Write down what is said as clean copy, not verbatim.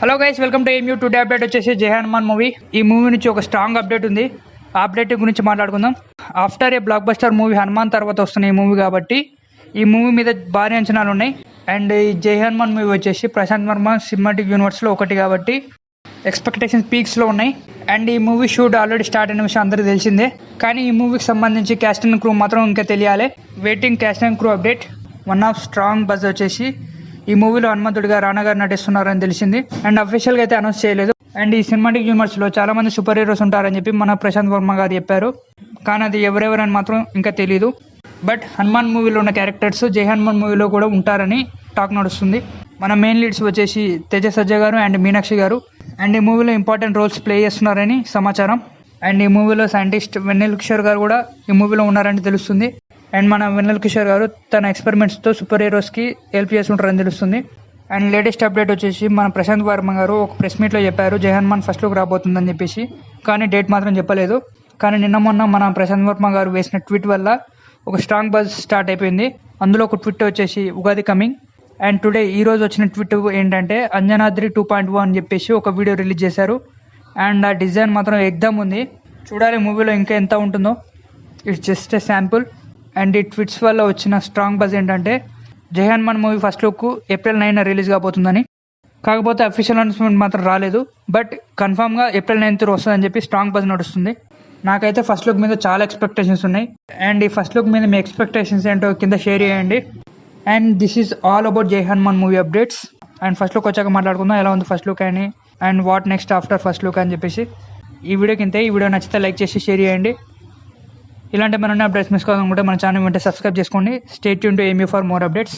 Hello guys, welcome to AMU. Today update వచ్చేసి జై Hanuman movie. ఈ మూవీ నుంచి ఒక స్ట్రాంగ్ అప్డేట్ ఉంది. ఆ అప్డేట్ గురించి మాట్లాడుకుందాం. ఆఫ్టర్ ఏ బ్లాక్ బస్టర్ మూవీ హనుమాన్ తర్వాత వస్తున్న ఈ మూవీ కాబట్టి ఈ మూవీ మీద భారీ అంచనాలు ఉన్నాయి. అండ్ ఈ జై హనుమాన్ మూవీ వచ్చేసి ప్రశాంత్ వర్మ సినిమాటిక్ యూనివర్స్లో ఒకటి కాబట్టి ఎక్స్పెక్టేషన్స్ పీక్స్లో ఉన్నాయి. అండ్ ఈ మూవీ షూట్ ఆల్రెడీ స్టార్ట్ అయిన విషయం అందరికీ తెలిసిందే. కానీ ఈ మూవీకి సంబంధించి క్యాస్ట్ అండ్ క్రూ మాత్రం ఇంకా తెలియాలి. Waiting caste and crew update. One of strong buzz వచ్చేసి ఈ మూవీలో హనుమంతుడిగా రానా గారు నటిస్తున్నారని తెలిసింది. అండ్ అఫీషియల్గా అయితే అనౌన్స్ చేయలేదు. అండ్ ఈ సినిమాటిక్ యూనివర్స్లో చాలా మంది సూపర్ హీరోస్ ఉంటారని చెప్పి మన ప్రశాంత్ వర్మ గారు చెప్పారు. కానీ అది ఎవరెవరని మాత్రం ఇంకా తెలియదు. బట్ హనుమాన్ మూవీలో ఉన్న క్యారెక్టర్స్ జై హనుమాన్ మూవీలో కూడా ఉంటారని టాక్ నడుస్తుంది. మన మెయిన్ లీడ్స్ వచ్చేసి తేజ సజ్జ గారు అండ్ మీనాక్షి గారు. అండ్ ఈ మూవీలో ఇంపార్టెంట్ రోల్స్ ప్లే చేస్తున్నారని సమాచారం. అండ్ ఈ మూవీలో సైంటిస్ట్ వెన్నెల కిషోర్ గారు కూడా ఈ మూవీలో ఉన్నారని తెలుస్తుంది. అండ్ మన వెన్నెల కిషోర్ గారు తన ఎక్స్పెరిమెంట్స్తో సూపర్ హీరోస్కి హెల్ప్ చేస్తుంటారని తెలుస్తుంది. అండ్ లేటెస్ట్ అప్డేట్ వచ్చేసి మన ప్రశాంత్ వర్మ గారు ఒక ప్రెస్ మీట్లో చెప్పారు జై హనుమాన్ ఫస్ట్ లుక్ రాబోతుందని చెప్పేసి. కానీ డేట్ మాత్రం చెప్పలేదు. కానీ నిన్న మొన్న మన ప్రశాంత్ వర్మ గారు వేసిన ట్వీట్ వల్ల ఒక స్ట్రాంగ్ బజ్ స్టార్ట్ అయిపోయింది. అందులో ఒక ట్వీట్ వచ్చేసి ఉగాది కమింగ్. అండ్ టుడే ఈ రోజు వచ్చిన ట్వీట్ ఏంటంటే అంజనాద్రి 2.0 అని చెప్పేసి ఒక వీడియో రిలీజ్ చేశారు. అండ్ ఆ డిజైన్ మాత్రం ఎగ్జామ్ ఉంది. చూడాలి మూవీలో ఇంకా ఎంత ఉంటుందో. It's just a sample. And ఈ ట్వీట్స్ వల్ల వచ్చిన స్ట్రాంగ్ బజ్ ఏంటంటే Jai Hanuman movie first look April 9 release కాబోతుందని. కాకపోతే అఫీషియల్ అనౌన్స్మెంట్ మాత్రం రాలేదు. బట్ కన్ఫామ్గా ఏప్రిల్ 9 వస్తుందని చెప్పి స్ట్రాంగ్ బజ్ నడుస్తుంది. నాకైతే ఫస్ట్ లుక్ మీద చాలా ఎక్స్పెక్టేషన్స్ ఉన్నాయి. అండ్ ఈ ఫస్ట్ లుక్ మీద మీ ఎక్స్పెక్టేషన్స్ ఏంటో కింద షేర్ చేయండి. And this is all about Jai Hanuman movie updates. And first look వచ్చాక మాట్లాడుకుందాం ఎలా ఉంది ఫస్ట్ లుక్ అని and what next after first look అని చెప్పేసి. ఈ వీడియోకి ఇంతే. ఈ వీడియో నచ్చితే లైక్ చేసి షేర్ చేయండి. ఇలాంటి మన అప్డేట్స్ మిస్ కావాలనుకుంటే మన ఛానల్ వెంటనే సబ్స్క్రైబ్ చేసుకోండి. Stay tune to AMU for more updates.